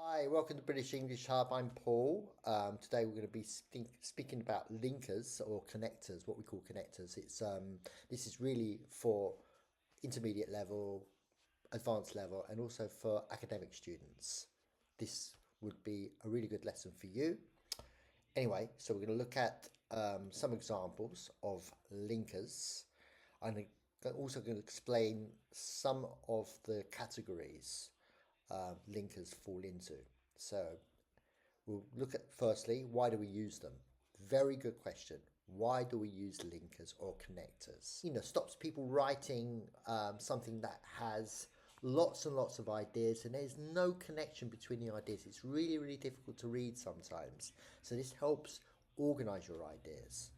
Hi, welcome to British English Hub. I'm Paul. Today we're going to be speaking about linkers or connectors, what we call connectors. This is really for intermediate level, advanced level, and also for academic students. This would be a really good lesson for you. Anyway, so we're going to look at some examples of linkers. I'm also going to explain some of the categories linkers fall into. So we'll look at firstly, why do we use them? Very good question. Why do we use linkers or connectors? Stops people writing something that has lots and lots of ideas and there's no connection between the ideas. It's really, really difficult to read sometimes. So this helps organize your ideas.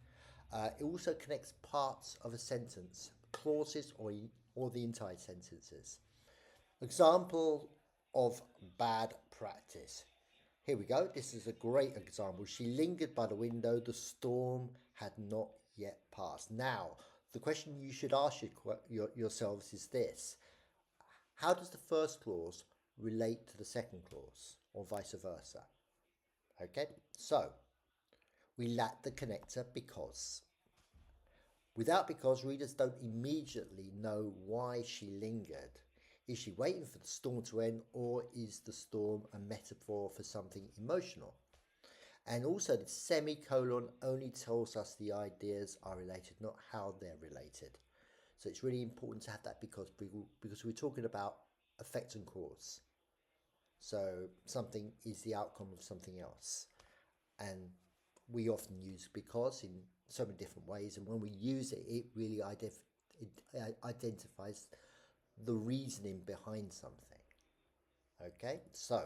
It also connects parts of a sentence, clauses or the entire sentences. Example of bad practice. Here we go. This is a great example. She lingered by the window. The storm had not yet passed. Now, the question you should ask yourselves is this. How does the first clause relate to the second clause or vice versa? Okay, so we lack the connector because. Without because, readers don't immediately know why she lingered. Is she waiting for the storm to end, or is the storm a metaphor for something emotional? And also the semicolon only tells us the ideas are related, not how they're related. So it's really important to have that because we're talking about effect and cause. So something is the outcome of something else. And we often use because in so many different ways, and when we use it, it really identifies the reasoning behind something. Okay, so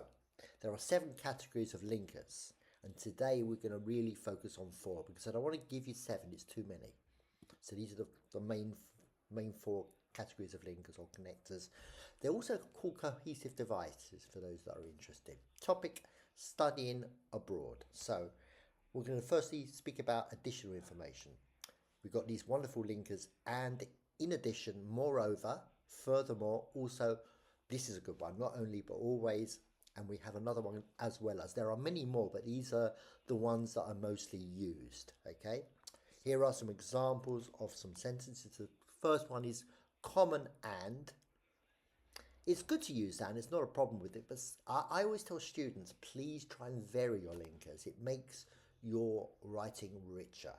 there are 7 categories of linkers, and today we're going to really focus on 4 because I don't want to give you 7, it's too many. So these are the main 4 categories of linkers or connectors. They're also called cohesive devices for those that are interested. Topic: studying abroad. So we're going to firstly speak about additional information. We've got these wonderful linkers, and in addition, moreover, furthermore, also, this is a good one, not only but always, and we have another one as well as. There are many more, but these are the ones that are mostly used. Okay, here are some examples of some sentences. The first one is common and. It's good to use that, and it's not a problem with it, but I always tell students, please try and vary your linkers. It makes your writing richer.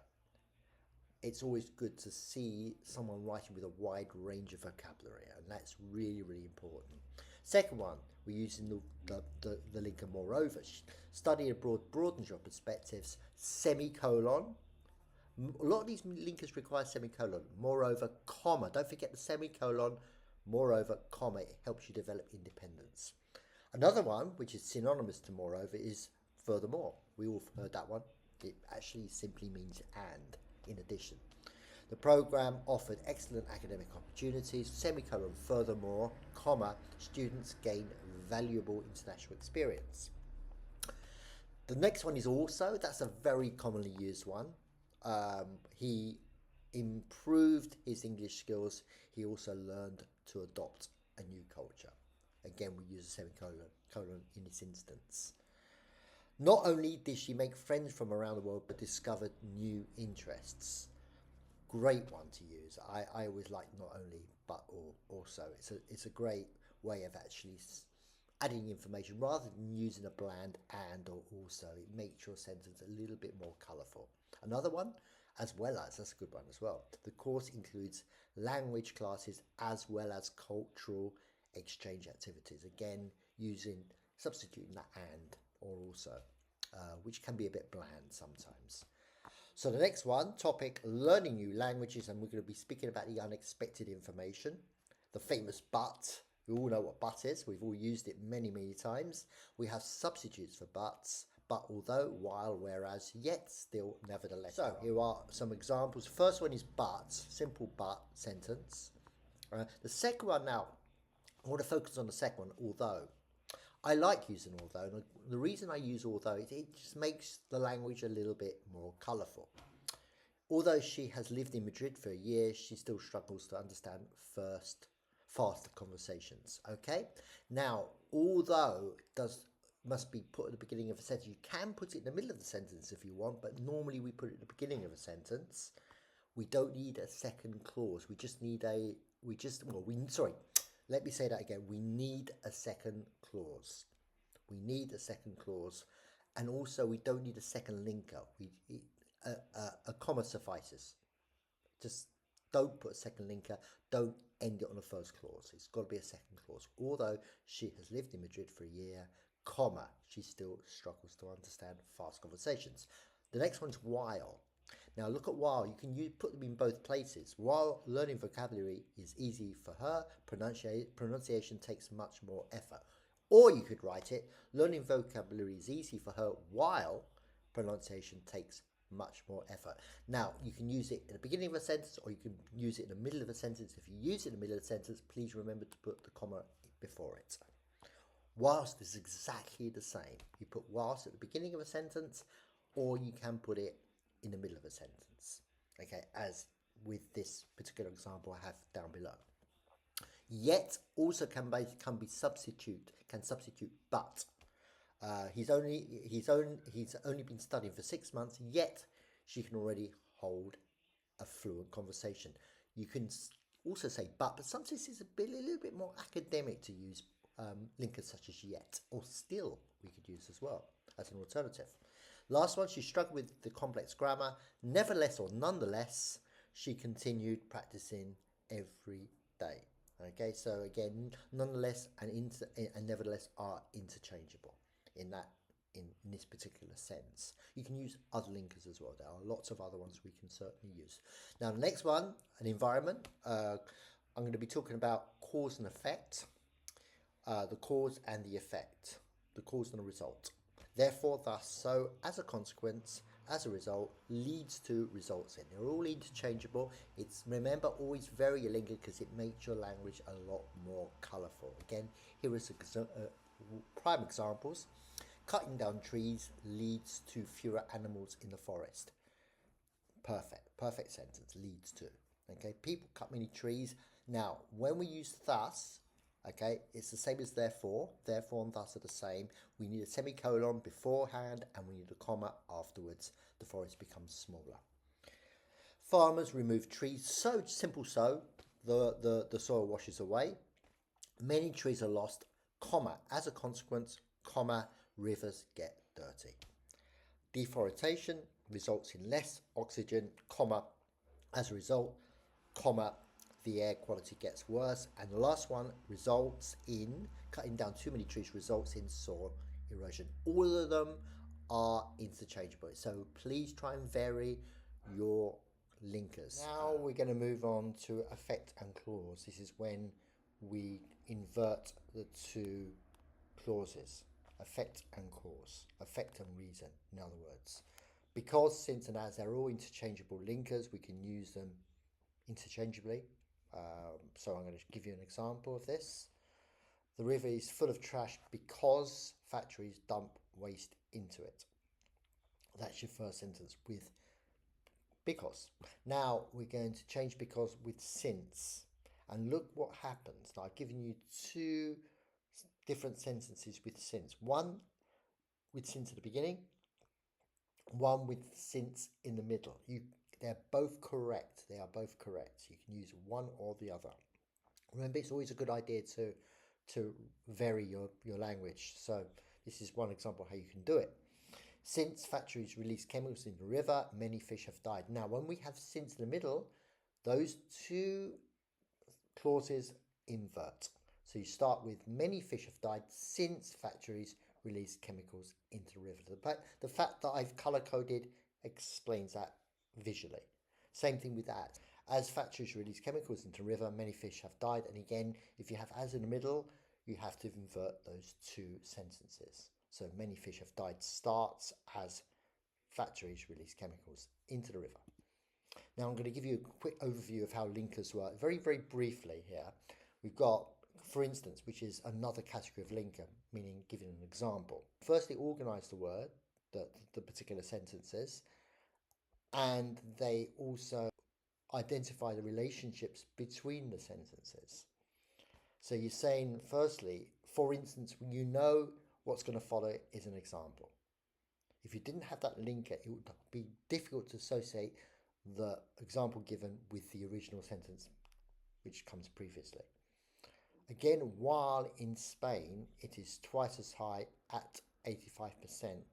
It's always good to see someone writing with a wide range of vocabulary, and that's really, really important. Second one, we're using the linker moreover. Study abroad broadens your perspectives, semicolon. A lot of these linkers require semicolon. Moreover, comma. Don't forget the semicolon. Moreover, comma. It helps you develop independence. Another one, which is synonymous to moreover, is furthermore. We all heard that one. It actually simply means and, in addition. The programme offered excellent academic opportunities, semicolon, furthermore, comma, students gain valuable international experience. The next one is also, that's a very commonly used one. He improved his English skills. He also learned to adopt a new culture. Again, we use a semicolon in this instance. Not only did she make friends from around the world, but discovered new interests. Great one to use. I always like not only, but also. It's a great way of actually adding information rather than using a bland and or also. It makes your sentence a little bit more colourful. Another one, as well as, that's a good one as well. The course includes language classes as well as cultural exchange activities. Again, substituting that and or also, which can be a bit bland sometimes. So the next one, topic, learning new languages, and we're going to be speaking about the unexpected information. The famous but. We all know what but is. We've all used it many, many times. We have substitutes for buts. But, although, while, whereas, yet, still, nevertheless. So here are some examples. First one is but, simple but sentence. The second one now, I want to focus on the second one, although. I like using although, and the reason I use although is it just makes the language a little bit more colourful. Although she has lived in Madrid for a year, she still struggles to understand faster conversations. Okay, now although does must be put at the beginning of a sentence. You can put it in the middle of the sentence if you want, but normally we put it at the beginning of a sentence. We don't need a second clause. We just need a, sorry, let me say that again. We need a second clause. We need a second clause. And also we don't need a second linker. A comma suffices. Just don't put a second linker. Don't end it on the first clause. It's got to be a second clause. Although she has lived in Madrid for a year, comma, she still struggles to understand fast conversations. The next one's while. Now look at while. You can put them in both places. While learning vocabulary is easy for her, pronunciation takes much more effort. Or you could write it, learning vocabulary is easy for her while pronunciation takes much more effort. Now, you can use it at the beginning of a sentence or you can use it in the middle of a sentence. If you use it in the middle of a sentence, please remember to put the comma before it. Whilst is exactly the same. You put whilst at the beginning of a sentence or you can put it in the middle of a sentence. Okay, as with this particular example I have down below. Yet also can substitute but. He's only been studying for 6 months, yet she can already hold a fluent conversation. You can also say but sometimes it's a little bit more academic to use linkers such as yet or still we could use as well as an alternative. Last one, she struggled with the complex grammar. Nevertheless or nonetheless, she continued practicing every day. Okay, so again, nonetheless and nevertheless are interchangeable in this particular sense. You can use other linkers as well. There are lots of other ones we can certainly use. Now, the next one, an environment. I'm going to be talking about cause and effect, the cause and the effect, the cause and the result. Therefore, thus, so, as a consequence, as a result, leads to, results in. They're all interchangeable. It's, remember, always vary your linker because it makes your language a lot more colourful. Again, here is prime examples. Cutting down trees leads to fewer animals in the forest. Perfect sentence, leads to. Okay, people cut many trees. Now, when we use thus, okay, it's the same as therefore. Therefore and thus are the same. We need a semicolon beforehand and we need a comma afterwards. The forest becomes smaller. Farmers remove trees. So simple, so the soil washes away. Many trees are lost, comma, as a consequence, comma, rivers get dirty. Deforestation results in less oxygen, comma, as a result, comma, the air quality gets worse. And the last one, results in, cutting down too many trees results in soil erosion. All of them are interchangeable. So please try and vary your linkers. Now we're going to move on to effect and clause. This is when we invert the two clauses, effect and cause, effect and reason, in other words. Because, since and as they're all interchangeable linkers, we can use them interchangeably. So I'm going to give you an example of this. The river is full of trash because factories dump waste into it. That's your first sentence with because. Now we're going to change because with since. And look what happens. Now I've given you two different sentences with since. One with since at the beginning, one with since in the middle. They're both correct. They are both correct. You can use one or the other. Remember, it's always a good idea to vary your language. So this is one example how you can do it. Since factories release chemicals in the river, many fish have died. Now, when we have since in the middle, those two clauses invert. So you start with many fish have died since factories release chemicals into the river. The fact that I've color-coded explains that visually. Same thing with that. As factories release chemicals into the river, many fish have died. And again, if you have as in the middle, you have to invert those two sentences. So many fish have died starts as factories release chemicals into the river. Now I'm going to give you a quick overview of how linkers work. Very, very briefly here. We've got, for instance, which is another category of linker, meaning giving an example. Firstly, organize the word, the particular sentences, and they also identify the relationships between the sentences. So you're saying, firstly, for instance, you know what's going to follow is an example. If you didn't have that linker, it would be difficult to associate the example given with the original sentence which comes previously. Again, while in Spain it is twice as high at 85%.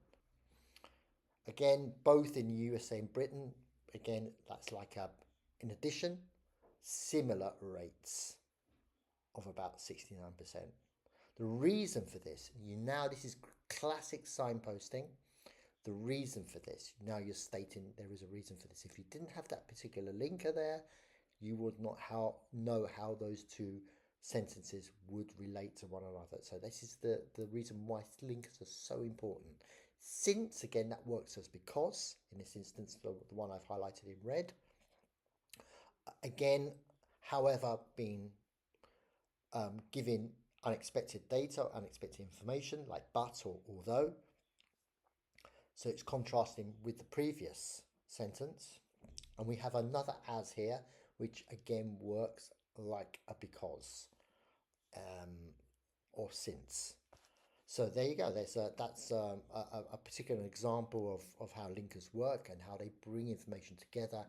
Again, both in USA and Britain, again, that's like in addition, similar rates of about 69%. The reason for this, this is classic signposting. The reason for this, now you're stating there is a reason for this. If you didn't have that particular linker there, you would not know how those two sentences would relate to one another. So this is the reason why linkers are so important. Since, again, that works as because, in this instance, the one I've highlighted in red. Again, however, being giving unexpected data, unexpected information, like but or although. So it's contrasting with the previous sentence. And we have another as here, which again works like a because or since. So there you go. That's a particular example of how linkers work and how they bring information together,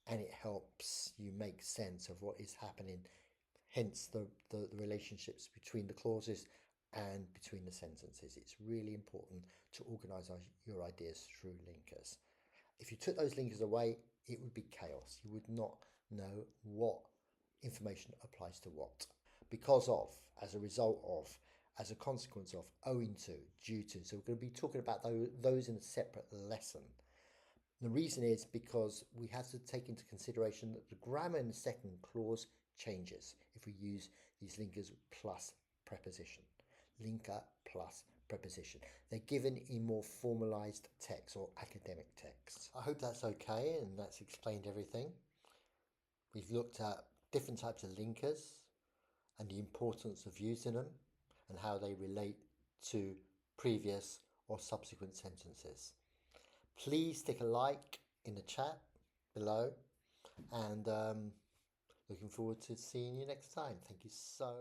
and it helps you make sense of what is happening. Hence the relationships between the clauses and between the sentences. It's really important to organise your ideas through linkers. If you took those linkers away, it would be chaos. You would not know what information applies to what. Because of, as a result of, as a consequence of, owing to, due to. So we're going to be talking about those in a separate lesson. The reason is because we have to take into consideration that the grammar in the second clause changes if we use these linkers plus preposition. Linker plus preposition. They're given in more formalized text or academic texts. I hope that's okay and that's explained everything. We've looked at different types of linkers and the importance of using them and how they relate to previous or subsequent sentences. Please stick a like in the chat below, and looking forward to seeing you next time. Thank you so